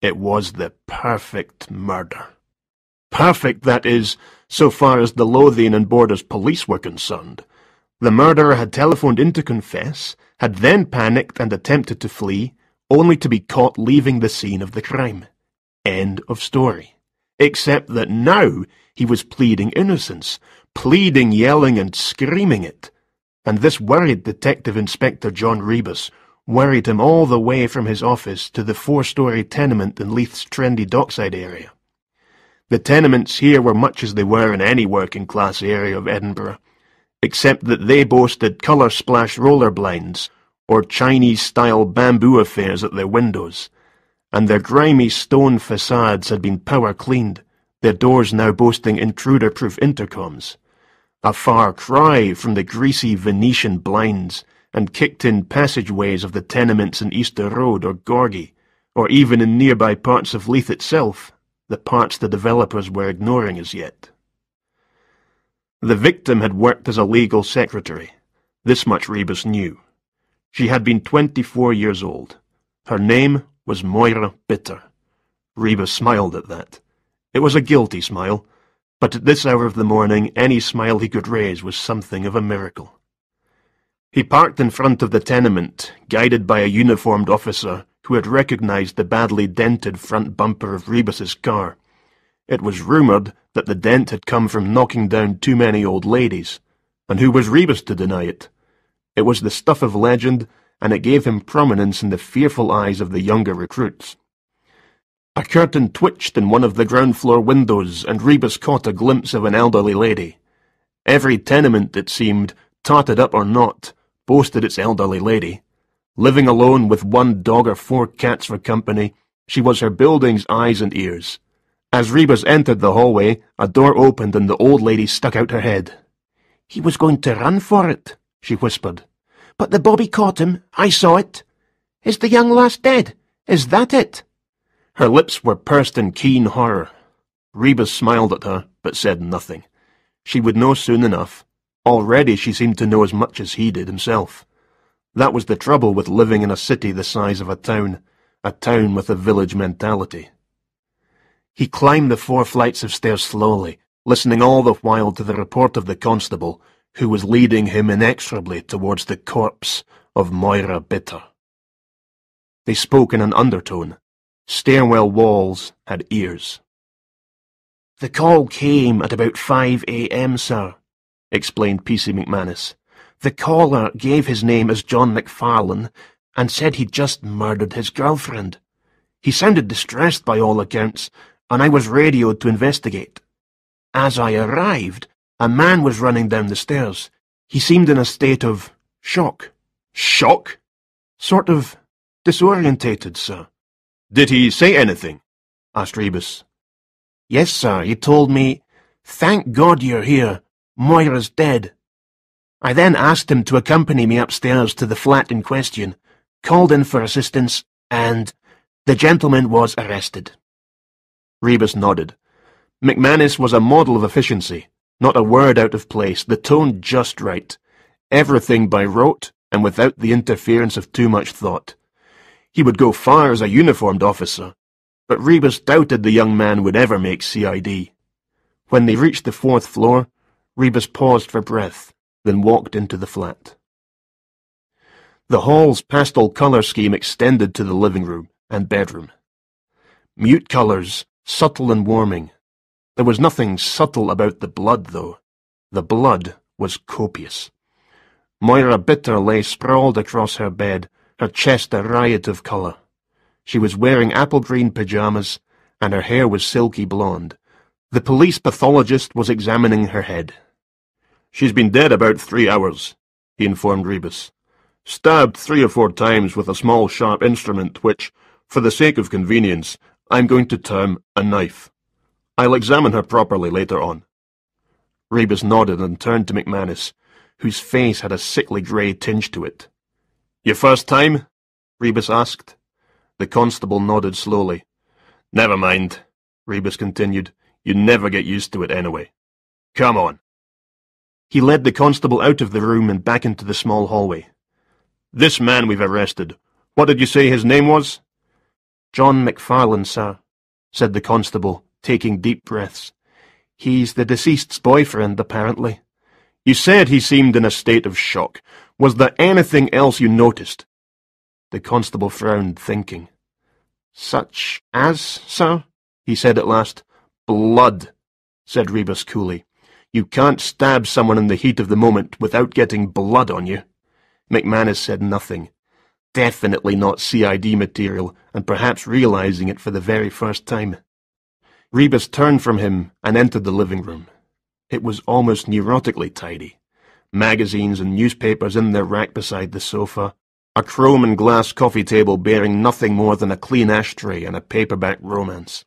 It was the perfect murder. Perfect, that is, so far as the Lothian and Borders police were concerned. The murderer had telephoned in to confess, had then panicked and attempted to flee, only to be caught leaving the scene of the crime. End of story. Except that now he was pleading innocence, pleading, yelling and screaming it. And this worried Detective Inspector John Rebus, worried him all the way from his office to the 4-story tenement in Leith's trendy dockside area. The tenements here were much as they were in any working-class area of Edinburgh, except that they boasted colour-splash roller blinds, or Chinese-style bamboo affairs at their windows, and their grimy stone facades had been power-cleaned, their doors now boasting intruder-proof intercoms. A far cry from the greasy Venetian blinds and kicked-in passageways of the tenements in Easter Road or Gorgie, or even in nearby parts of Leith itself, the parts the developers were ignoring as yet. The victim had worked as a legal secretary. This much Rebus knew. She had been 24 years old. Her name was Moira Bitter. Rebus smiled at that. It was a guilty smile, but at this hour of the morning any smile he could raise was something of a miracle. He parked in front of the tenement, guided by a uniformed officer who had recognized the badly dented front bumper of Rebus's car. It was rumoured that the dent had come from knocking down too many old ladies, and who was Rebus to deny it? It was the stuff of legend, and it gave him prominence in the fearful eyes of the younger recruits. A curtain twitched in one of the ground-floor windows, and Rebus caught a glimpse of an elderly lady. Every tenement, it seemed, tarted up or not, boasted its elderly lady. Living alone with 1 dog or 4 cats for company, she was her building's eyes and ears. As Rebus entered the hallway, a door opened and the old lady stuck out her head. "He was going to run for it," she whispered. "But the bobby caught him. I saw it. Is the young lass dead? Is that it?" Her lips were pursed in keen horror. Rebus smiled at her, but said nothing. She would know soon enough. Already she seemed to know as much as he did himself. That was the trouble with living in a city the size of a town with a village mentality. He climbed the 4 flights of stairs slowly, listening all the while to the report of the constable, who was leading him inexorably towards the corpse of Moira Bitter. They spoke in an undertone. Stairwell walls had ears. "The call came at about 5 a.m., sir," explained P.C. McManus. "The caller gave his name as John McFarlane and said he'd just murdered his girlfriend. He sounded distressed by all accounts, and I was radioed to investigate. As I arrived, a man was running down the stairs. He seemed in a state of shock." "Shock?" "Sort of disorientated, sir." "Did he say anything?" asked Rebus. "Yes, sir, he told me, 'Thank God you're here. Moira's dead.' I then asked him to accompany me upstairs to the flat in question, called in for assistance, and the gentleman was arrested." Rebus nodded. McManus was a model of efficiency, not a word out of place, the tone just right, everything by rote and without the interference of too much thought. He would go far as a uniformed officer, but Rebus doubted the young man would ever make CID. When they reached the 4th floor, Rebus paused for breath, then walked into the flat. The hall's pastel colour scheme extended to the living room and bedroom. Mute colours, subtle and warming. There was nothing subtle about the blood, though. The blood was copious. Moira Bitter lay sprawled across her bed, her chest a riot of colour. She was wearing apple-green pyjamas, and her hair was silky blonde. The police pathologist was examining her head. "She's been dead about 3 hours," he informed Rebus. "Stabbed 3 or 4 times with a small sharp instrument which, for the sake of convenience, I'm going to term a knife. I'll examine her properly later on." Rebus nodded and turned to McManus, whose face had a sickly grey tinge to it. "Your first time?" Rebus asked. The constable nodded slowly. "Never mind," Rebus continued. "You never get used to it anyway. Come on." He led the constable out of the room and back into the small hallway. "This man we've arrested, what did you say his name was?" "John McFarlane, sir," said the constable, taking deep breaths. "He's the deceased's boyfriend, apparently." "You said he seemed in a state of shock. Was there anything else you noticed?" The constable frowned, thinking. "Such as, sir?" he said at last. "Blood," said Rebus coolly. "You can't stab someone in the heat of the moment without getting blood on you." McManus said nothing. Definitely not CID material, and perhaps realizing it for the very first time. Rebus turned from him and entered the living room. It was almost neurotically tidy. Magazines and newspapers in their rack beside the sofa, a chrome and glass coffee table bearing nothing more than a clean ashtray and a paperback romance.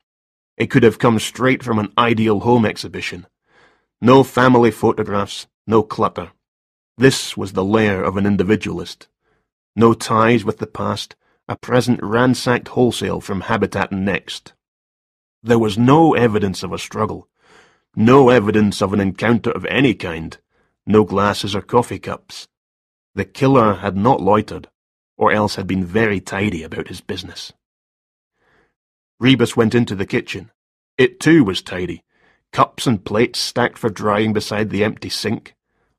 It could have come straight from an ideal home exhibition. No family photographs, no clutter. This was the lair of an individualist. No ties with the past, a present ransacked wholesale from Habitat Next. There was no evidence of a struggle, no evidence of an encounter of any kind, no glasses or coffee cups. The killer had not loitered, or else had been very tidy about his business. Rebus went into the kitchen. It too was tidy, cups and plates stacked for drying beside the empty sink.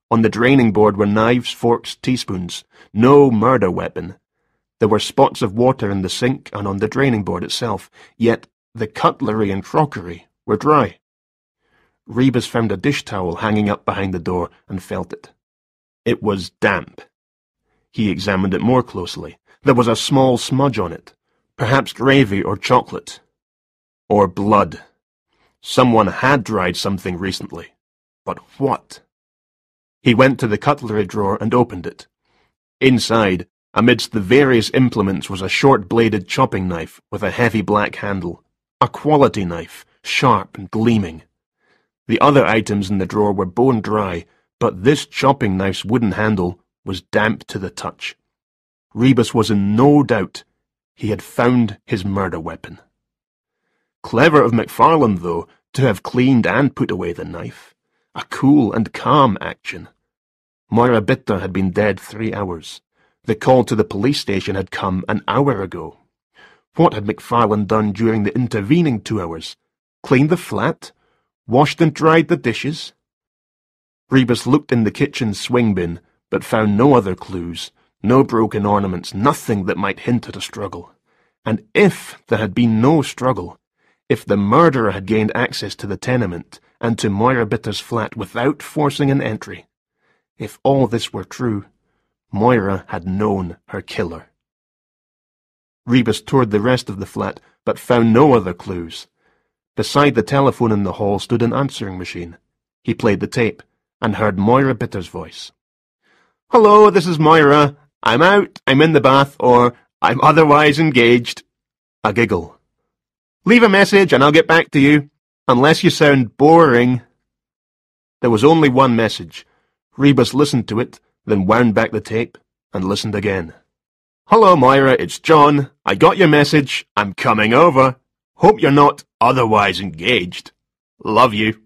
On the draining board were knives, forks, teaspoons. No murder weapon. There were spots of water in the sink and on the draining board itself, yet the cutlery and crockery were dry. Rebus found a dish towel hanging up behind the door and felt it. It was damp. He examined it more closely. There was a small smudge on it, perhaps gravy or chocolate. Or blood. Someone had dried something recently. But what? He went to the cutlery drawer and opened it. Inside, amidst the various implements, was a short-bladed chopping knife with a heavy black handle. A quality knife, sharp and gleaming. The other items in the drawer were bone dry, but this chopping knife's wooden handle was damp to the touch. Rebus was in no doubt. He had found his murder weapon. Clever of McFarlane, though, to have cleaned and put away the knife. A cool and calm action. Moira Bitter had been dead 3 hours. The call to the police station had come an hour ago. What had McFarlane done during the intervening 2 hours? Cleaned the flat? Washed and dried the dishes? Rebus looked in the kitchen swing bin, but found no other clues, no broken ornaments, nothing that might hint at a struggle. And if there had been no struggle, if the murderer had gained access to the tenement and to Moira Bitter's flat without forcing an entry, if all this were true, Moira had known her killer. Rebus toured the rest of the flat, but found no other clues. Beside the telephone in the hall stood an answering machine. He played the tape, and heard Moira Bitter's voice. "Hello, this is Moira. I'm out, I'm in the bath, or I'm otherwise engaged." A giggle. "Leave a message and I'll get back to you, unless you sound boring." There was only one message. Rebus listened to it, then wound back the tape, and listened again. "Hello, Moira, it's John. I got your message. I'm coming over. Hope you're not otherwise engaged. Love you."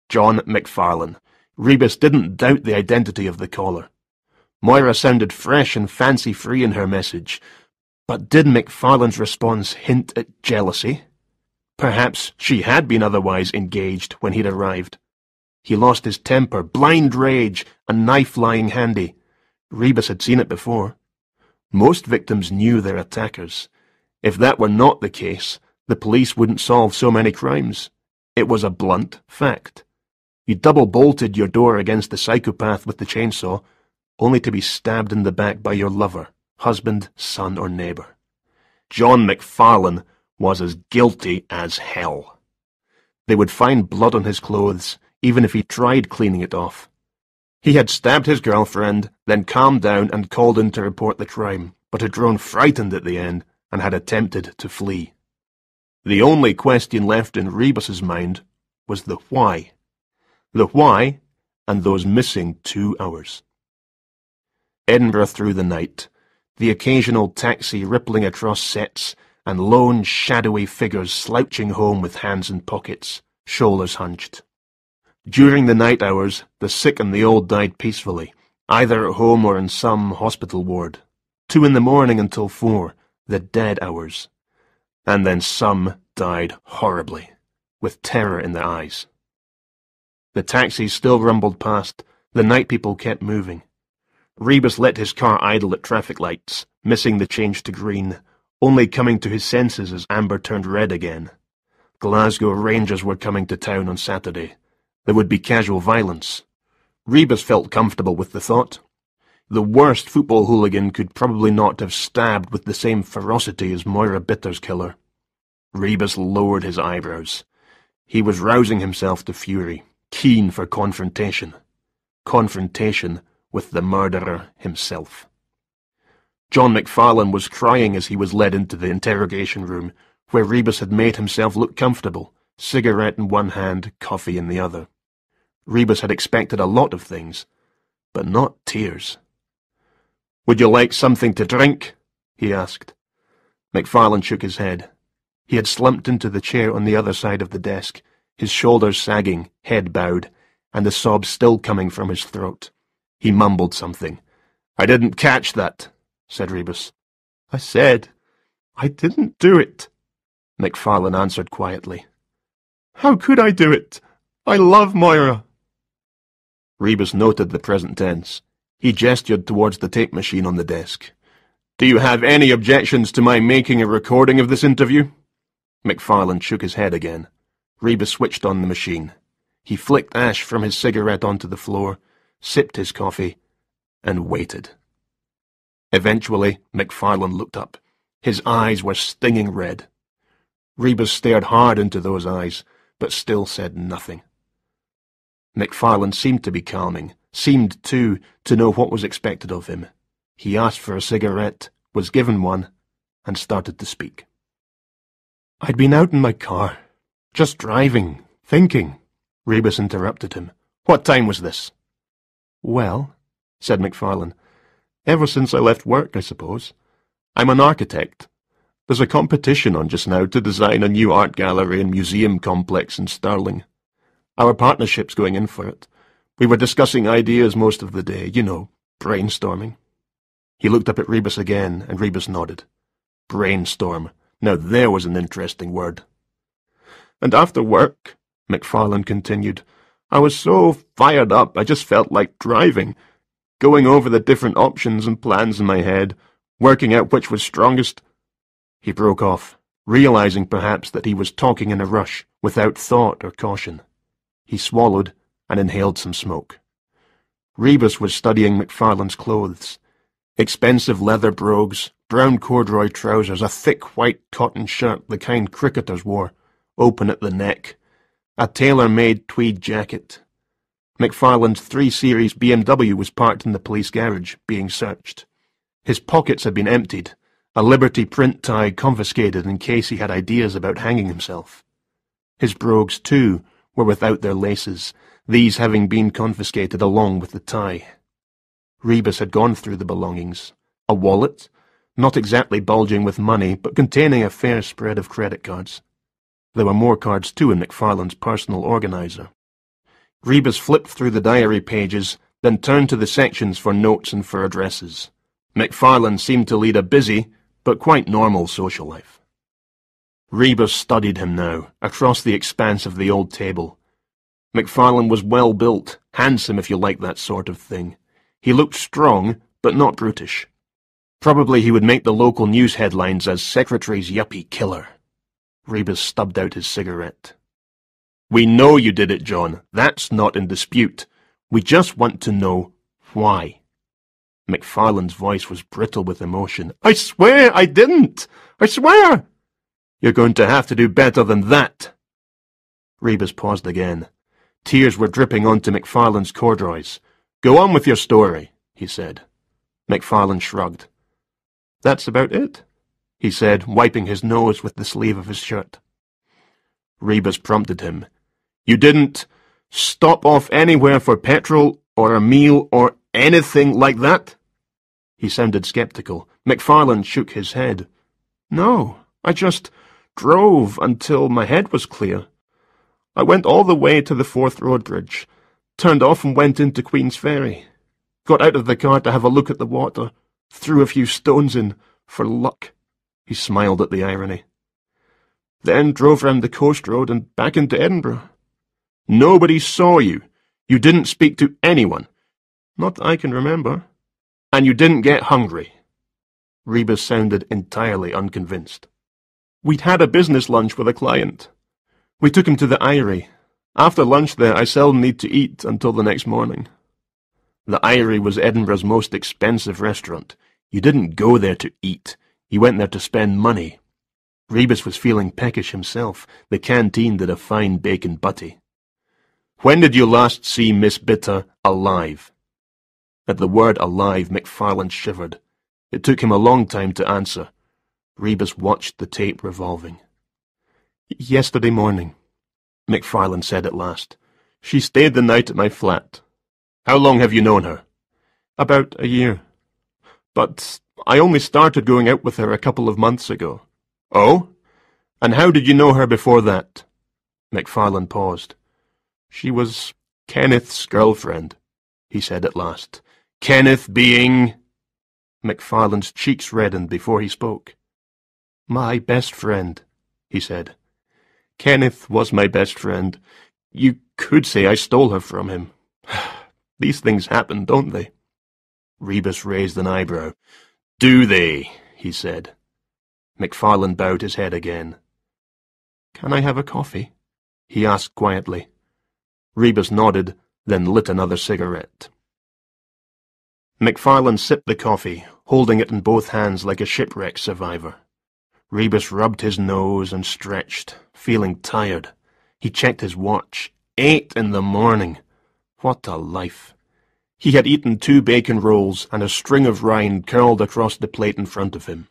John McFarlane. Rebus didn't doubt the identity of the caller. Moira sounded fresh and fancy-free in her message, but did McFarlane's response hint at jealousy? Perhaps she had been otherwise engaged when he'd arrived. He lost his temper, blind rage, a knife lying handy. Rebus had seen it before. Most victims knew their attackers. If that were not the case, the police wouldn't solve so many crimes. It was a blunt fact. You double-bolted your door against the psychopath with the chainsaw, only to be stabbed in the back by your lover, husband, son, or neighbour. John McFarlane was as guilty as hell. They would find blood on his clothes, even if he tried cleaning it off. He had stabbed his girlfriend, then calmed down and called in to report the crime, but had grown frightened at the end and had attempted to flee. The only question left in Rebus's mind was the why. The why, and those missing 2 hours. Edinburgh through the night, the occasional taxi rippling across sets, and lone, shadowy figures slouching home with hands in pockets, shoulders hunched. During the night hours, the sick and the old died peacefully, either at home or in some hospital ward. 2 in the morning until 4, The dead hours. And then some died horribly, with terror in their eyes. The taxis still rumbled past. The night people kept moving. Rebus let his car idle at traffic lights, missing the change to green, only coming to his senses as amber turned red again. Glasgow Rangers were coming to town on Saturday. There would be casual violence. Rebus felt comfortable with the thought. The worst football hooligan could probably not have stabbed with the same ferocity as Moira Bitter's killer. Rebus lowered his eyebrows. He was rousing himself to fury, keen for confrontation. Confrontation with the murderer himself. John McFarlane was crying as he was led into the interrogation room, where Rebus had made himself look comfortable, cigarette in one hand, coffee in the other. Rebus had expected a lot of things, but not tears. "Would you like something to drink?" he asked. McFarlane shook his head. He had slumped into the chair on the other side of the desk, his shoulders sagging, head bowed, and the sobs still coming from his throat. He mumbled something. "I didn't catch that," said Rebus. "I said I didn't do it," McFarlane answered quietly. "How could I do it? I love Moira." Rebus noted the present tense. He gestured towards the tape machine on the desk. "Do you have any objections to my making a recording of this interview?" McFarlane shook his head again. Rebus switched on the machine. He flicked ash from his cigarette onto the floor, sipped his coffee, and waited. Eventually, McFarlane looked up. His eyes were stinging red. Rebus stared hard into those eyes, but still said nothing. McFarlane seemed to be calming, seemed, too, to know what was expected of him. He asked for a cigarette, was given one, and started to speak. "I'd been out in my car, just driving, thinking." Rebus interrupted him. "What time was this?" "Well," said McFarlane, "ever since I left work, I suppose. I'm an architect. There's a competition on just now to design a new art gallery and museum complex in Stirling. Our partnership's going in for it. We were discussing ideas most of the day, you know, brainstorming." He looked up at Rebus again, and Rebus nodded. Brainstorm. Now there was an interesting word. "And after work," McFarlane continued, "I was so fired up I just felt like driving, going over the different options and plans in my head, working out which was strongest." He broke off, realizing perhaps that he was talking in a rush, without thought or caution. He swallowed and inhaled some smoke. Rebus was studying McFarlane's clothes. Expensive leather brogues, brown corduroy trousers, a thick white cotton shirt, the kind cricketers wore, open at the neck, a tailor-made tweed jacket. McFarlane's 3 Series BMW was parked in the police garage, being searched. His pockets had been emptied, a Liberty print tie confiscated in case he had ideas about hanging himself. His brogues, too, were without their laces, these having been confiscated along with the tie. Rebus had gone through the belongings. A wallet, not exactly bulging with money, but containing a fair spread of credit cards. There were more cards too in McFarlane's personal organizer. Rebus flipped through the diary pages, then turned to the sections for notes and for addresses. McFarlane seemed to lead a busy, but quite normal social life. Rebus studied him now, across the expanse of the old table. McFarlane was well built, handsome if you like that sort of thing. He looked strong, but not brutish. Probably he would make the local news headlines as Secretary's Yuppie Killer. Rebus stubbed out his cigarette. "We know you did it, John. That's not in dispute. We just want to know why." McFarlane's voice was brittle with emotion. "I swear I didn't! I swear!" "You're going to have to do better than that." Rebus paused again. Tears were dripping onto McFarlane's corduroys. "Go on with your story," he said. McFarlane shrugged. "That's about it," he said, wiping his nose with the sleeve of his shirt. Rebus prompted him. "You didn't stop off anywhere for petrol or a meal or anything like that?" He sounded sceptical. McFarlane shook his head. "No, I just drove until my head was clear. I went all the way to the Forth Road Bridge, turned off and went into Queen's Ferry. Got out of the car to have a look at the water, threw a few stones in, for luck. He smiled at the irony. Then drove round the coast road and back into Edinburgh. Nobody saw you. You didn't speak to anyone. Not that I can remember. And you didn't get hungry. Rebus sounded entirely unconvinced. We'd had a business lunch with a client. We took him to the Eyrie. After lunch there, I seldom need to eat until the next morning. The Eyrie was Edinburgh's most expensive restaurant. You didn't go there to eat. You went there to spend money. Rebus was feeling peckish himself. The canteen did a fine bacon butty. When did you last see Miss Bitter alive? At the word alive, McFarlane shivered. It took him a long time to answer. Rebus watched the tape revolving. Yesterday morning, McFarlane said at last. She stayed the night at my flat. How long have you known her? About a year. But I only started going out with her a couple of months ago. Oh? And how did you know her before that? McFarlane paused. She was Kenneth's girlfriend, he said at last. Kenneth being... McFarlane's cheeks reddened before he spoke. My best friend, he said. Kenneth was my best friend. You could say I stole her from him. These things happen, don't they? Rebus raised an eyebrow. Do they? He said. McFarlane bowed his head again. Can I have a coffee? He asked quietly. Rebus nodded, then lit another cigarette. McFarlane sipped the coffee, holding it in both hands like a shipwreck survivor. Rebus rubbed his nose and stretched, feeling tired. He checked his watch. 8 in the morning. What a life. He had eaten 2 bacon rolls, and a string of rind curled across the plate in front of him.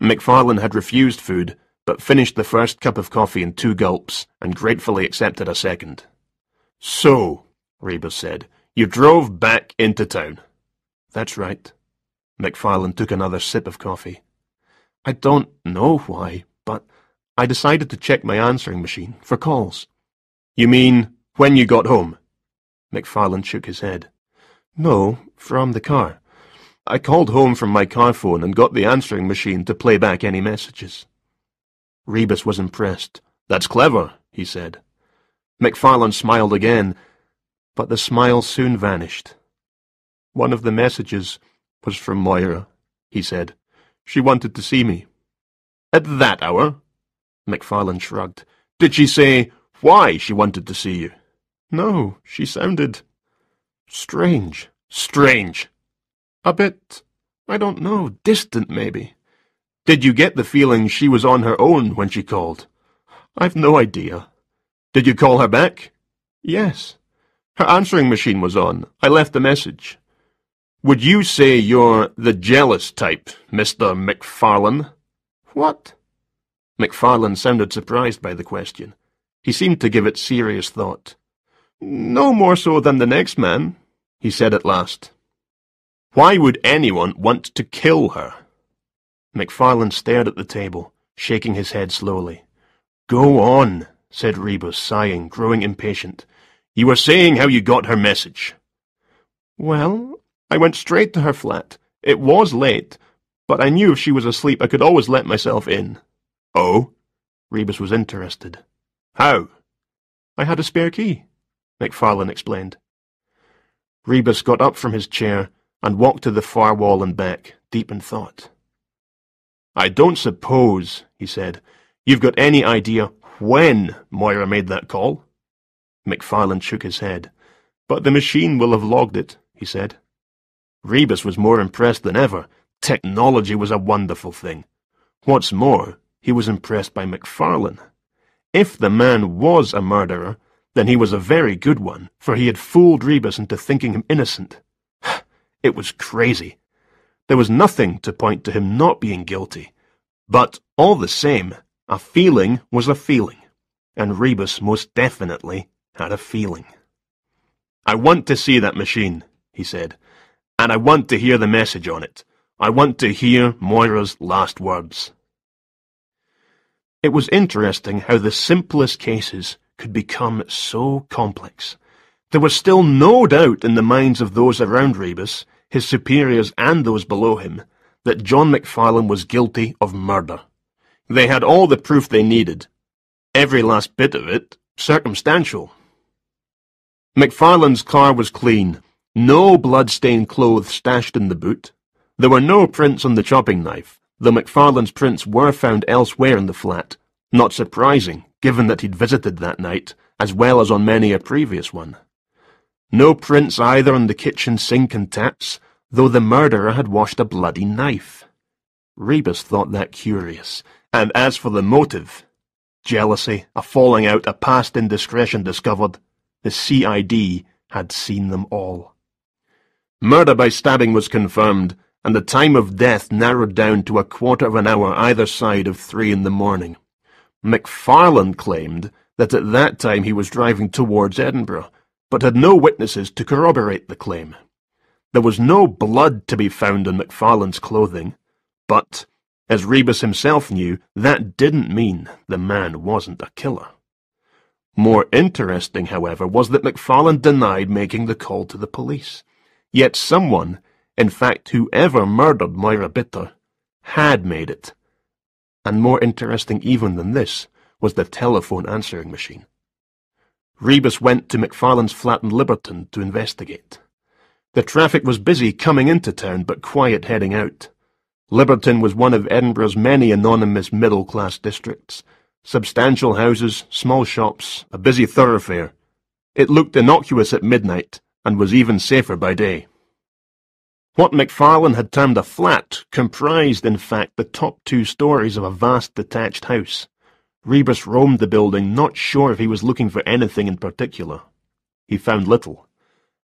McFarlane had refused food, but finished the first cup of coffee in 2 gulps, and gratefully accepted a second. So, Rebus said, you drove back into town. That's right. McFarlane took another sip of coffee. I don't know why, but I decided to check my answering machine for calls. You mean when you got home? McFarlane shook his head. No, from the car. I called home from my car phone and got the answering machine to play back any messages. Rebus was impressed. That's clever, he said. McFarlane smiled again, but the smile soon vanished. One of the messages was from Moira, he said. She wanted to see me. At that hour? McFarlane shrugged. Did she say why she wanted to see you? No, she sounded strange. Strange. A bit, I don't know, distant maybe. Did you get the feeling she was on her own when she called? I've no idea. Did you call her back? Yes. Her answering machine was on. I left a message. Would you say you're the jealous type, Mr. McFarlane? What? McFarlane sounded surprised by the question. He seemed to give it serious thought. No more so than the next man, he said at last. Why would anyone want to kill her? McFarlane stared at the table, shaking his head slowly. Go on, said Rebus, sighing, growing impatient. You were saying how you got her message. Well, I went straight to her flat. It was late, but I knew if she was asleep I could always let myself in. Oh? Rebus was interested. How? I had a spare key, McFarlane explained. Rebus got up from his chair and walked to the far wall and back, deep in thought. I don't suppose, he said, you've got any idea when Moira made that call? McFarlane shook his head. But the machine will have logged it, he said. Rebus was more impressed than ever. Technology was a wonderful thing. What's more, he was impressed by McFarlane. If the man was a murderer, then he was a very good one, for he had fooled Rebus into thinking him innocent. It was crazy. There was nothing to point to him not being guilty. But, all the same, a feeling was a feeling, and Rebus most definitely had a feeling. I want to see that machine, he said, and I want to hear the message on it. I want to hear Moira's last words. It was interesting how the simplest cases could become so complex. There was still no doubt in the minds of those around Rebus, his superiors and those below him, that John McFarlane was guilty of murder. They had all the proof they needed. Every last bit of it circumstantial. McFarlane's car was clean. No blood-stained clothes stashed in the boot. There were no prints on the chopping knife, though McFarlane's prints were found elsewhere in the flat. Not surprising, given that he'd visited that night, as well as on many a previous one. No prints either on the kitchen sink and taps, though the murderer had washed a bloody knife. Rebus thought that curious, and as for the motive, jealousy, a falling out, a past indiscretion discovered, the CID had seen them all. Murder by stabbing was confirmed, and the time of death narrowed down to a quarter of an hour either side of 3 in the morning. McFarlane claimed that at that time he was driving towards Edinburgh, but had no witnesses to corroborate the claim. There was no blood to be found on McFarlane's clothing, but, as Rebus himself knew, that didn't mean the man wasn't a killer. More interesting, however, was that McFarlane denied making the call to the police. Yet someone, in fact whoever murdered Moira Bitter, had made it. And more interesting even than this was the telephone answering machine. Rebus went to McFarlane's flat in Liberton to investigate. The traffic was busy coming into town, but quiet heading out. Liberton was one of Edinburgh's many anonymous middle-class districts. Substantial houses, small shops, a busy thoroughfare. It looked innocuous at midnight, and was even safer by day. What McFarlane had termed a flat comprised, in fact, the top 2 stories of a vast detached house. Rebus roamed the building, not sure if he was looking for anything in particular. He found little.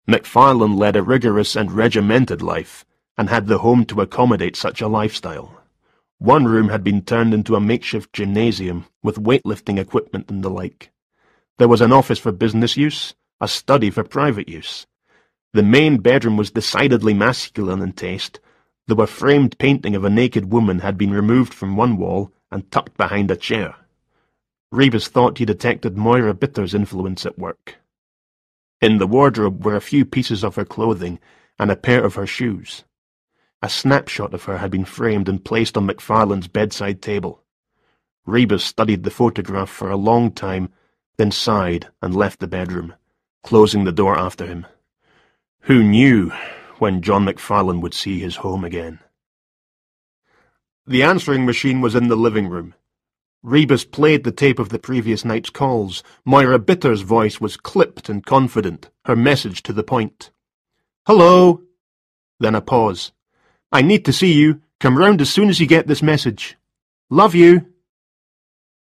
McFarlane led a rigorous and regimented life, and had the home to accommodate such a lifestyle. One room had been turned into a makeshift gymnasium, with weightlifting equipment and the like. There was an office for business use, a study for private use. The main bedroom was decidedly masculine in taste, though a framed painting of a naked woman had been removed from one wall and tucked behind a chair. Rebus thought he detected Moira Bitter's influence at work. In the wardrobe were a few pieces of her clothing and a pair of her shoes. A snapshot of her had been framed and placed on McFarlane's bedside table. Rebus studied the photograph for a long time, then sighed and left the bedroom, closing the door after him. Who knew when John McFarlane would see his home again? The answering machine was in the living room. Rebus played the tape of the previous night's calls. Moira Bitter's voice was clipped and confident, her message to the point. "Hello." Then a pause. "I need to see you. Come round as soon as you get this message. Love you."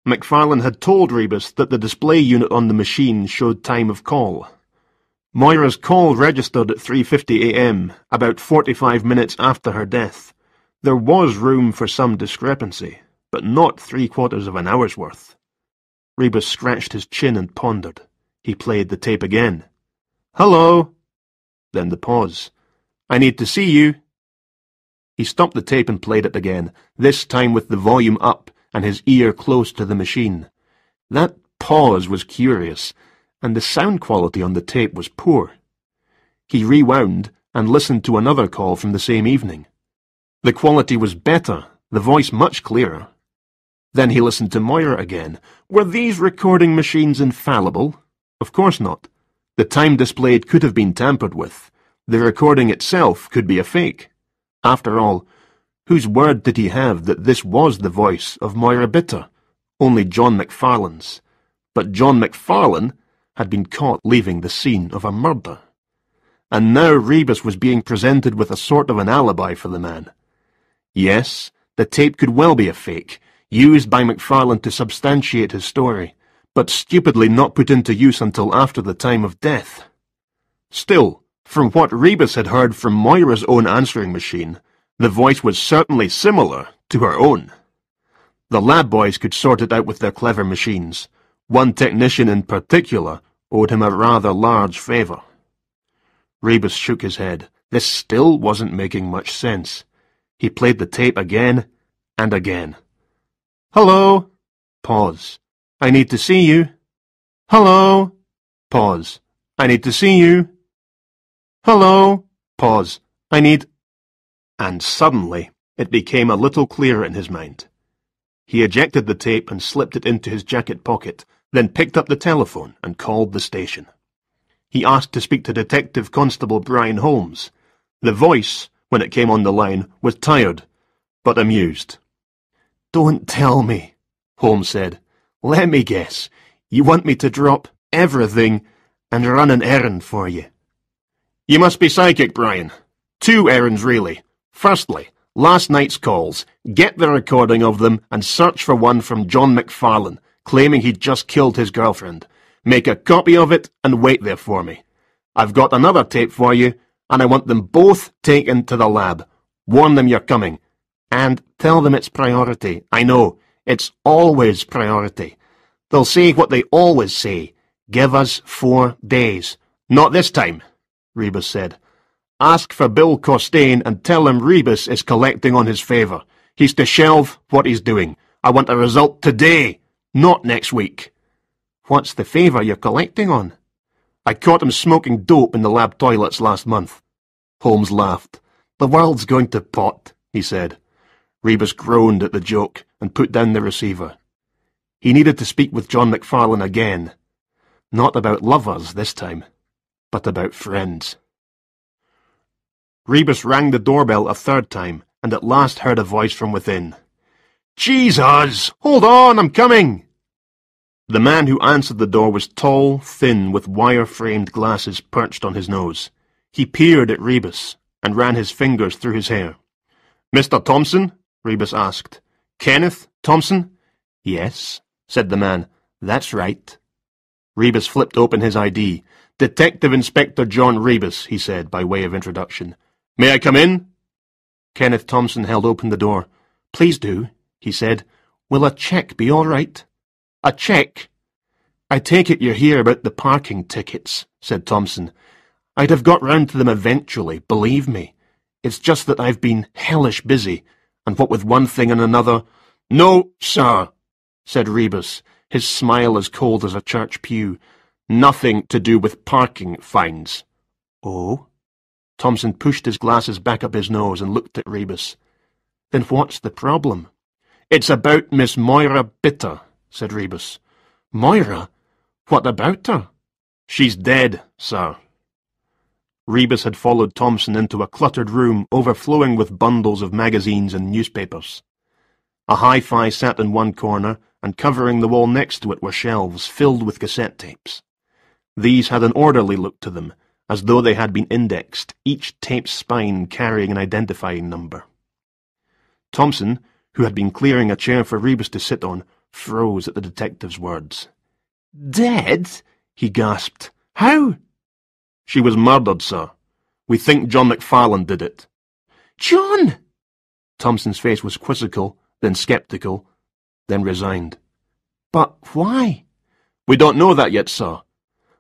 McFarlane had told Rebus that the display unit on the machine showed time of call. Moira's call registered at 3:50 a.m., about 45 minutes after her death. There was room for some discrepancy, but not 3/4 of an hour's worth. Rebus scratched his chin and pondered. He played the tape again. "Hello." Then the pause. "I need to see you." He stopped the tape and played it again, this time with the volume up and his ear close to the machine. That pause was curious, and the sound quality on the tape was poor. He rewound and listened to another call from the same evening. The quality was better, the voice much clearer. Then he listened to Moira again. Were these recording machines infallible? Of course not. The time displayed could have been tampered with. The recording itself could be a fake. After all, whose word did he have that this was the voice of Moira Bitter? Only John McFarlane's. But John McFarlane had been caught leaving the scene of a murder. And now Rebus was being presented with a sort of an alibi for the man. Yes, the tape could well be a fake, used by McFarlane to substantiate his story, but stupidly not put into use until after the time of death. Still, from what Rebus had heard from Moira's own answering machine, the voice was certainly similar to her own. The lab boys could sort it out with their clever machines. One technician in particular owed him a rather large favour. Rebus shook his head. This still wasn't making much sense. He played the tape again and again. "Hello." Pause. "I need to see you." "Hello." Pause. "I need to see you." "Hello." Pause. "I need—" And suddenly, It became a little clearer in his mind. He ejected the tape and slipped it into his jacket pocket, then picked up the telephone and called the station. He asked to speak to Detective Constable Brian Holmes. The voice, when it came on the line, was tired, but amused. "Don't tell me," Holmes said. "Let me guess. You want me to drop everything and run an errand for you?" "You must be psychic, Brian. 2 errands, really. Firstly, last night's calls. Get the recording of them and search for one from John McFarlane, claiming he'd just killed his girlfriend. Make a copy of it and wait there for me. I've got another tape for you, and I want them both taken to the lab. Warn them you're coming. And tell them it's priority. I know, it's always priority. They'll say what they always say. Give us 4 days. Not this time, Rebus said. Ask for Bill Costain and tell him Rebus is collecting on his favour. He's to shelve what he's doing. I want a result today, not next week. What's the favour you're collecting on? I caught him smoking dope in the lab toilets last month. Holmes laughed. The world's going to pot, he said. Rebus groaned at the joke and put down the receiver. He needed to speak with John McFarlane again. Not about lovers this time, but about friends. Rebus rang the doorbell a 3rd time, and at last heard a voice from within. "Jesus! Hold on, I'm coming!" The man who answered the door was tall, thin, with wire-framed glasses perched on his nose. He peered at Rebus, and ran his fingers through his hair. "Mr. Thompson?" Rebus asked. "Kenneth Thompson?" "Yes," said the man. "That's right." Rebus flipped open his ID. "Detective Inspector John Rebus," he said, by way of introduction. "May I come in?" Kenneth Thompson held open the door. "Please do," he said. "Will a cheque be all right?" "A cheque?" "I take it you're here about the parking tickets," said Thompson. "I'd have got round to them eventually, believe me. It's just that I've been hellish busy, and what with one thing and another—" "No, sir," said Rebus, his smile as cold as a church pew. "Nothing to do with parking fines." "Oh?" Thompson pushed his glasses back up his nose and looked at Rebus. "Then what's the problem?" "It's about Miss Moira Bitter," said Rebus. "Moira? What about her?" "She's dead, sir." Rebus had followed Thompson into a cluttered room overflowing with bundles of magazines and newspapers. A hi-fi sat in one corner, and covering the wall next to it were shelves filled with cassette tapes. These had an orderly look to them, as though they had been indexed, each tape's spine carrying an identifying number. Thompson, who had been clearing a chair for Rebus to sit on, froze at the detective's words. "Dead?" he gasped. "How?" "She was murdered, sir. We think John McFarlane did it." "John!" Thompson's face was quizzical, then sceptical, then resigned. "But why?" "We don't know that yet, sir.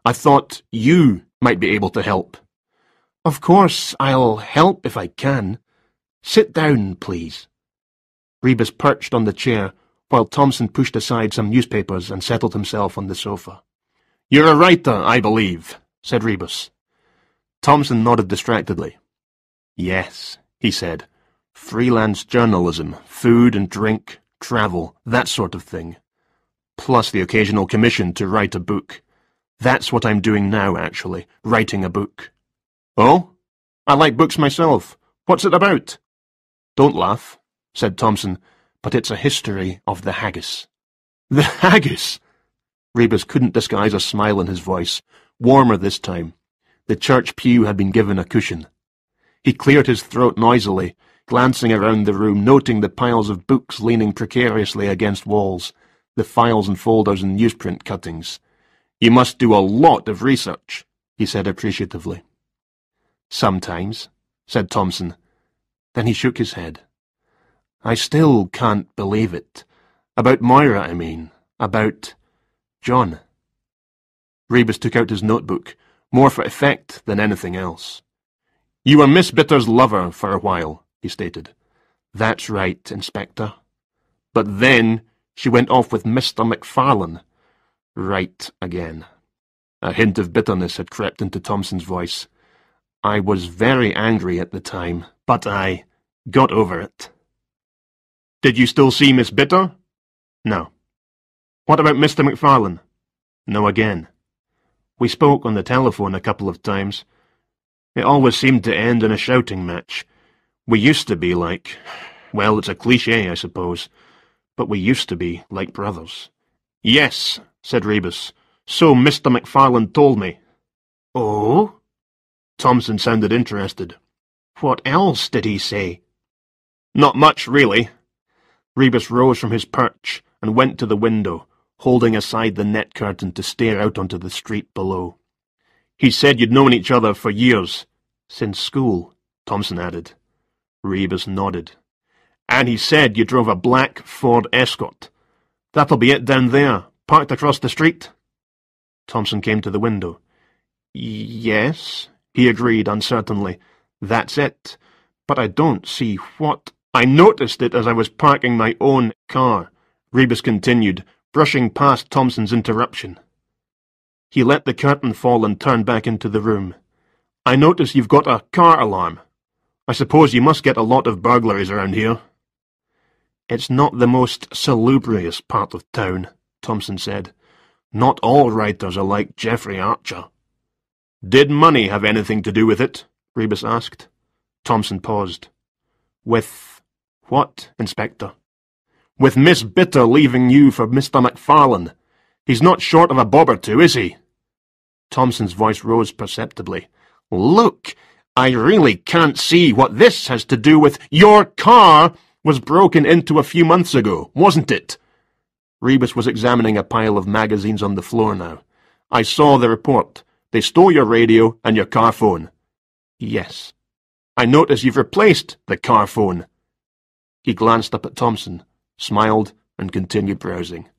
I thought you might be able to help." "Of course, I'll help if I can. Sit down, please." Rebus perched on the chair, while Thompson pushed aside some newspapers and settled himself on the sofa. "You're a writer, I believe," said Rebus. Thompson nodded distractedly. "Yes," he said. "Freelance journalism, food and drink, travel, that sort of thing. Plus the occasional commission to write a book. That's what I'm doing now, actually, writing a book." "Oh? I like books myself. What's it about?" "Don't laugh," said Thompson, "but it's a history of the haggis." "The haggis?" Rebus couldn't disguise a smile in his voice, warmer this time. The church pew had been given a cushion. He cleared his throat noisily, glancing around the room, noting the piles of books leaning precariously against walls, the files and folders and newsprint cuttings. "You must do a lot of research," he said appreciatively. "Sometimes," said Thompson. Then he shook his head. "I still can't believe it. About Moira, I mean. About John." Rebus took out his notebook, more for effect than anything else. "You were Miss Bitter's lover for a while," he stated. "That's right, Inspector. But then she went off with Mr. McFarlane." "Right again." A hint of bitterness had crept into Thompson's voice. "I was very angry at the time, but I got over it." Did you still see Miss Bitter? No. What about Mr. McFarlane? No again. We spoke on the telephone a couple of times. It always seemed to end in a shouting match. We used to be like... Well, it's a cliché, I suppose. But we used to be like brothers. Yes, said Rebus. So Mr. McFarlane told me. Oh? Thompson sounded interested. What else did he say? Not much, really. Rebus rose from his perch and went to the window, holding aside the net curtain to stare out onto the street below. He said you'd known each other for years. Since school, Thompson added. Rebus nodded. And he said you drove a black Ford Escort. That'll be it down there, parked across the street. Thompson came to the window. Yes, he agreed uncertainly. That's it. But I don't see what... I noticed it as I was parking my own car, Rebus continued, brushing past Thompson's interruption. He let the curtain fall and turned back into the room. I notice you've got a car alarm. I suppose you must get a lot of burglaries around here. It's not the most salubrious part of town, Thompson said. Not all writers are like Geoffrey Archer. Did money have anything to do with it? Rebus asked. Thompson paused. With what, Inspector? With Miss Bitter leaving you for Mr. McFarlane. He's not short of a bob or two, is he? Thompson's voice rose perceptibly. Look, I really can't see what this has to do with... Your car was broken into a few months ago, wasn't it? Rebus was examining a pile of magazines on the floor now. I saw the report. They stole your radio and your car phone. Yes. I notice you've replaced the car phone. He glanced up at Thompson, smiled, and continued browsing.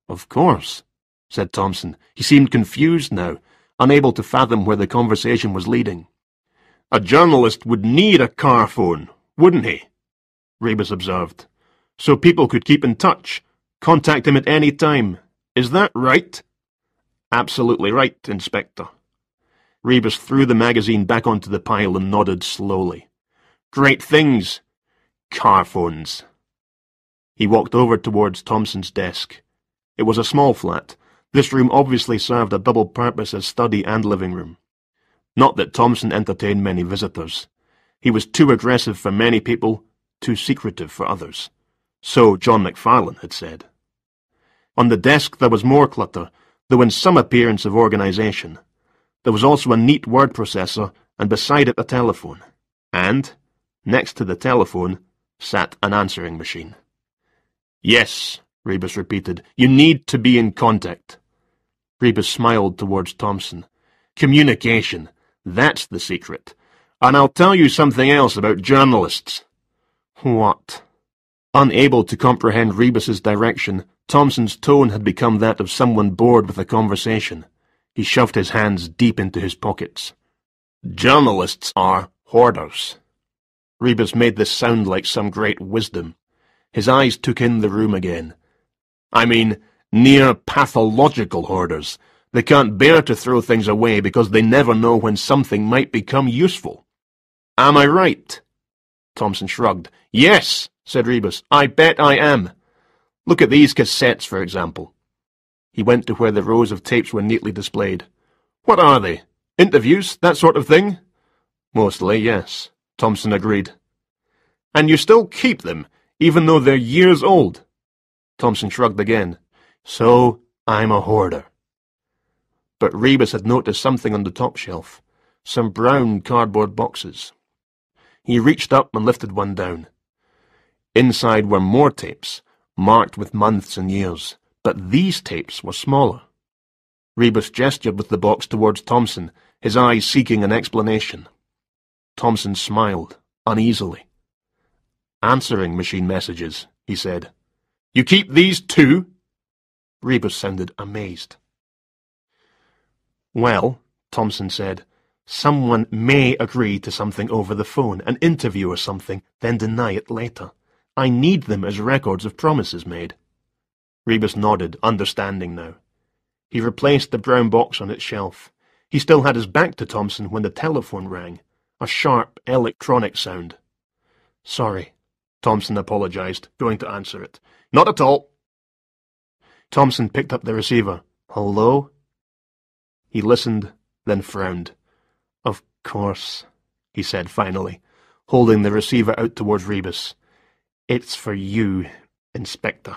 Of course, said Thompson. He seemed confused now, unable to fathom where the conversation was leading. A journalist would need a car phone, wouldn't he? Rebus observed. So people could keep in touch, contact him at any time. Is that right? Absolutely right, Inspector. Rebus threw the magazine back onto the pile and nodded slowly. Great things. Car phones. He walked over towards Thompson's desk. It was a small flat. This room obviously served a double purpose as study and living room. Not that Thompson entertained many visitors. He was too aggressive for many people, too secretive for others. So John McFarlane had said. On the desk there was more clutter, though in some appearance of organization. There was also a neat word processor, and beside it a telephone. And, next to the telephone, sat an answering machine. Yes, Rebus repeated, you need to be in contact. Rebus smiled towards Thompson. Communication, that's the secret. And I'll tell you something else about journalists. What? Unable to comprehend Rebus's direction, Thompson's tone had become that of someone bored with a conversation. He shoved his hands deep into his pockets. Journalists are hoarders. Rebus made this sound like some great wisdom. His eyes took in the room again. I mean, near pathological hoarders. They can't bear to throw things away because they never know when something might become useful. Am I right? Thompson shrugged. Yes, said Rebus. I bet I am. Look at these cassettes, for example. He went to where the rows of tapes were neatly displayed. What are they? Interviews, that sort of thing? Mostly, yes, Thompson agreed. And you still keep them, even though they're years old? Thompson shrugged again. So, I'm a hoarder. But Rebus had noticed something on the top shelf, some brown cardboard boxes. He reached up and lifted one down. Inside were more tapes, marked with months and years, but these tapes were smaller. Rebus gestured with the box towards Thompson, his eyes seeking an explanation. Thompson smiled, uneasily. Answering machine messages, he said. You keep these too? Rebus sounded amazed. Well, Thompson said, someone may agree to something over the phone, an interview or something, then deny it later. I need them as records of promises made. Rebus nodded, understanding now. He replaced the brown box on its shelf. He still had his back to Thompson when the telephone rang, a sharp, electronic sound. Sorry, Thompson apologized, going to answer it. Not at all. Thompson picked up the receiver. Hello? He listened, then frowned. Of course, he said finally, holding the receiver out towards Rebus. It's for you, Inspector.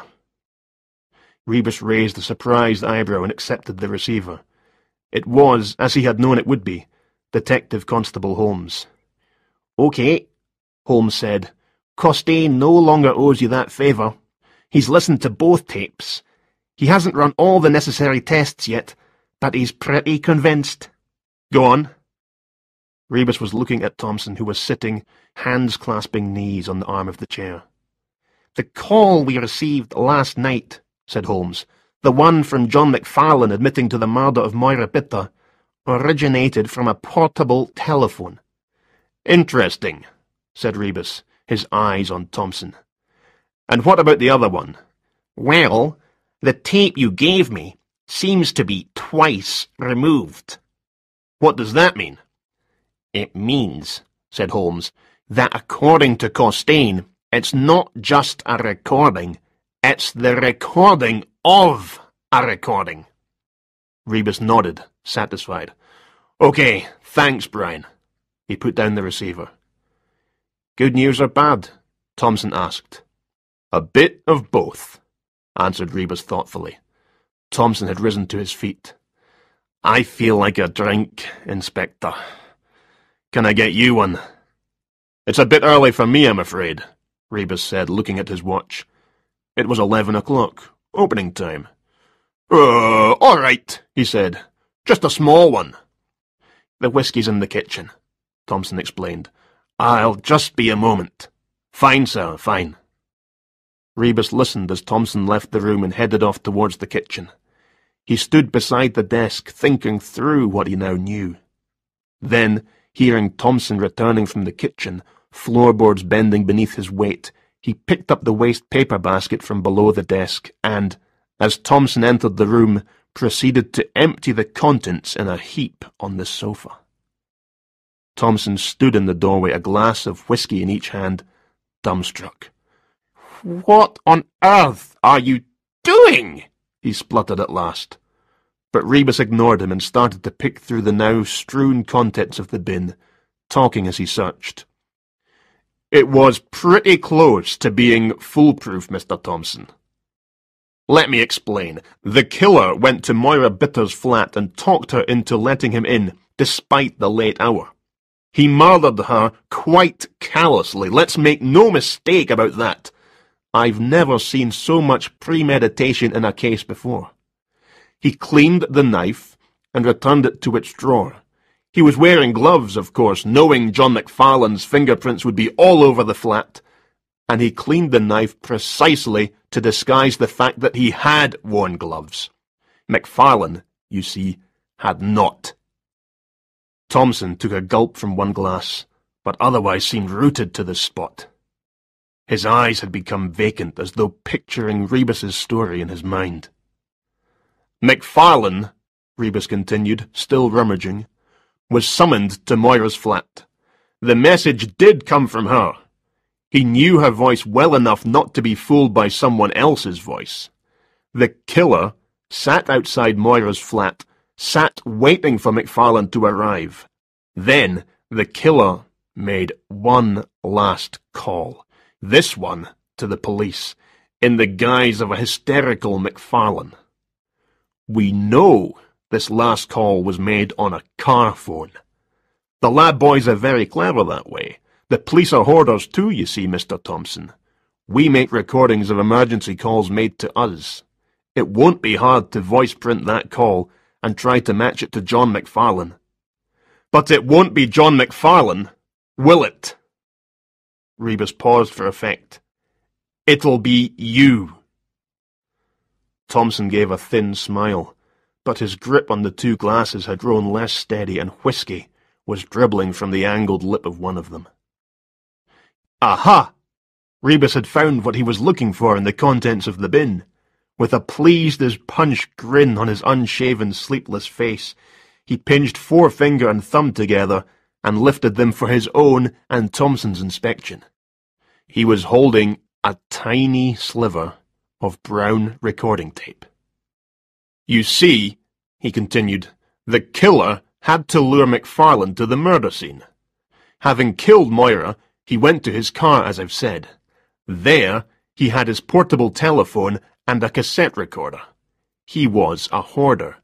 Rebus raised a surprised eyebrow and accepted the receiver. It was, as he had known it would be, Detective Constable Holmes. Okay, Holmes said. Costain no longer owes you that favour. He's listened to both tapes. He hasn't run all the necessary tests yet, but he's pretty convinced. Go on. Rebus was looking at Thompson, who was sitting, hands clasping knees on the arm of the chair. The call we received last night, said Holmes, the one from John McFarlane admitting to the murder of Moira Bitter, originated from a portable telephone. Interesting, said Rebus, his eyes on Thompson. And what about the other one? Well, the tape you gave me seems to be twice removed. What does that mean? It means, said Holmes, that according to Costain, it's not just a recording, it's the recording of a recording. Rebus nodded, satisfied. Okay, thanks, Brian. He put down the receiver. Good news or bad? Thompson asked. A bit of both, answered Rebus thoughtfully. Thompson had risen to his feet. I feel like a drink, Inspector. Can I get you one? It's a bit early for me, I'm afraid, Rebus said, looking at his watch. It was 11 o'clock, opening time. All right, he said. Just a small one. The whiskey's in the kitchen, Thompson explained. I'll just be a moment. Fine, sir, fine. Rebus listened as Thompson left the room and headed off towards the kitchen. He stood beside the desk, thinking through what he now knew. Then, hearing Thompson returning from the kitchen, floorboards bending beneath his weight, he picked up the waste paper basket from below the desk and, as Thompson entered the room, proceeded to empty the contents in a heap on the sofa. Thompson stood in the doorway, a glass of whiskey in each hand, dumbstruck. What on earth are you doing? He spluttered at last. But Rebus ignored him and started to pick through the now strewn contents of the bin, talking as he searched. It was pretty close to being foolproof, Mr. Thompson. Let me explain. The killer went to Moira Bitter's flat and talked her into letting him in, despite the late hour. He murdered her quite callously. Let's make no mistake about that. I've never seen so much premeditation in a case before. He cleaned the knife and returned it to its drawer. He was wearing gloves, of course, knowing John McFarlane's fingerprints would be all over the flat, and he cleaned the knife precisely to disguise the fact that he had worn gloves. McFarlane, you see, had not. Thompson took a gulp from one glass, but otherwise seemed rooted to the spot. His eyes had become vacant, as though picturing Rebus's story in his mind. McFarlane, Rebus continued, still rummaging, was summoned to Moira's flat. The message did come from her. He knew her voice well enough not to be fooled by someone else's voice. The killer sat outside Moira's flat, sat waiting for McFarlane to arrive. Then the killer made one last call, this one to the police, in the guise of a hysterical McFarlane. We know this last call was made on a car phone. The lab boys are very clever that way. The police are hoarders too, you see, Mr. Thompson. We make recordings of emergency calls made to us. It won't be hard to voice print that call and try to match it to John McFarlane. But it won't be John McFarlane, will it? Rebus paused for effect. It'll be you. Thompson gave a thin smile, but his grip on the two glasses had grown less steady, and whiskey was dribbling from the angled lip of one of them. Aha! Rebus had found what he was looking for in the contents of the bin. With a pleased-as-punch grin on his unshaven, sleepless face, he pinched forefinger and thumb together and lifted them for his own and Thompson's inspection. He was holding a tiny sliver of brown recording tape. "You see," he continued, "the killer had to lure McFarlane to the murder scene. Having killed Moira, he went to his car, as I've said. There, he had his portable telephone and a cassette recorder. He was a hoarder.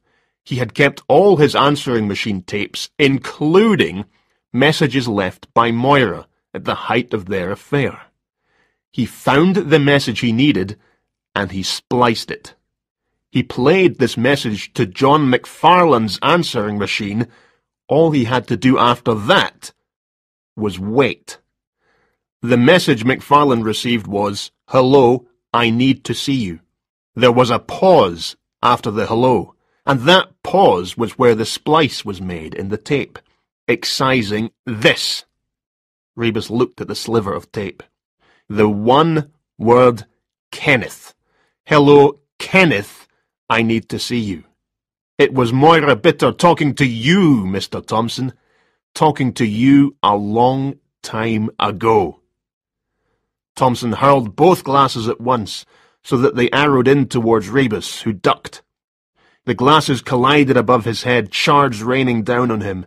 He had kept all his answering machine tapes, including messages left by Moira at the height of their affair. He found the message he needed, and he spliced it. He played this message to John McFarlane's answering machine. All he had to do after that was wait. The message McFarlane received was, 'Hello, I need to see you.' There was a pause after the hello, and that pause was where the splice was made in the tape, excising this." Rebus looked at the sliver of tape. "The one word Kenneth. 'Hello, Kenneth, I need to see you.' It was Moira Bitter talking to you, Mr. Thompson. Talking to you a long time ago." Thompson hurled both glasses at once, so that they arrowed in towards Rebus, who ducked. The glasses collided above his head, shards raining down on him.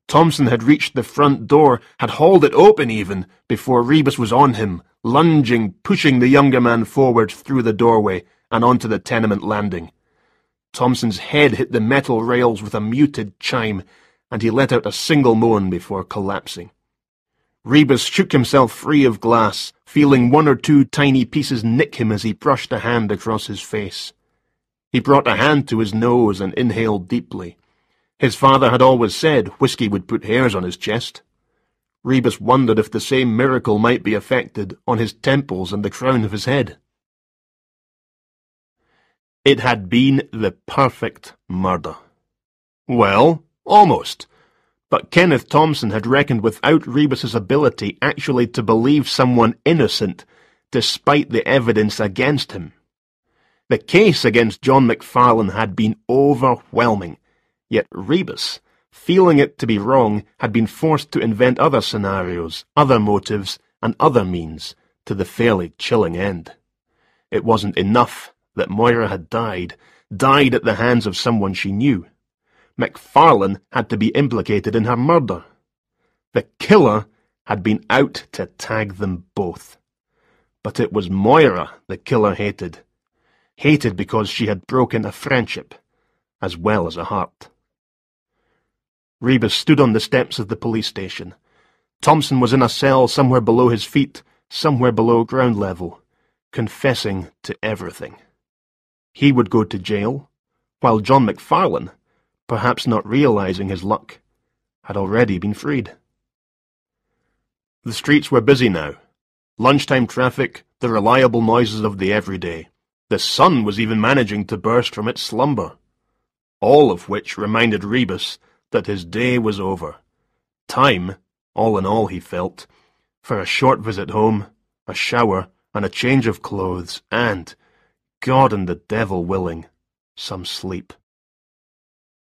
Thompson had reached the front door, had hauled it open even, before Rebus was on him, lunging, pushing the younger man forward through the doorway and onto the tenement landing. Thompson's head hit the metal rails with a muted chime, and he let out a single moan before collapsing. Rebus shook himself free of glass, feeling one or two tiny pieces nick him as he brushed a hand across his face. He brought a hand to his nose and inhaled deeply. His father had always said whiskey would put hairs on his chest. Rebus wondered if the same miracle might be effected on his temples and the crown of his head. It had been the perfect murder. Well, almost. But Kenneth Thompson had reckoned without Rebus's ability actually to believe someone innocent, despite the evidence against him. The case against John McFarlane had been overwhelming, yet Rebus, feeling it to be wrong, had been forced to invent other scenarios, other motives, and other means to the fairly chilling end. It wasn't enough that Moira had died at the hands of someone she knew. McFarlane had to be implicated in her murder. The killer had been out to tag them both. But it was Moira the killer hated. Hated because she had broken a friendship, as well as a heart. Rebus stood on the steps of the police station. Thompson was in a cell somewhere below his feet, somewhere below ground level, confessing to everything. He would go to jail, while John McFarlane, perhaps not realizing his luck, had already been freed. The streets were busy now. Lunchtime traffic, the reliable noises of the everyday. The sun was even managing to burst from its slumber. All of which reminded Rebus that his day was over. Time, all in all he felt, for a short visit home, a shower, and a change of clothes, and, God and the devil willing, some sleep.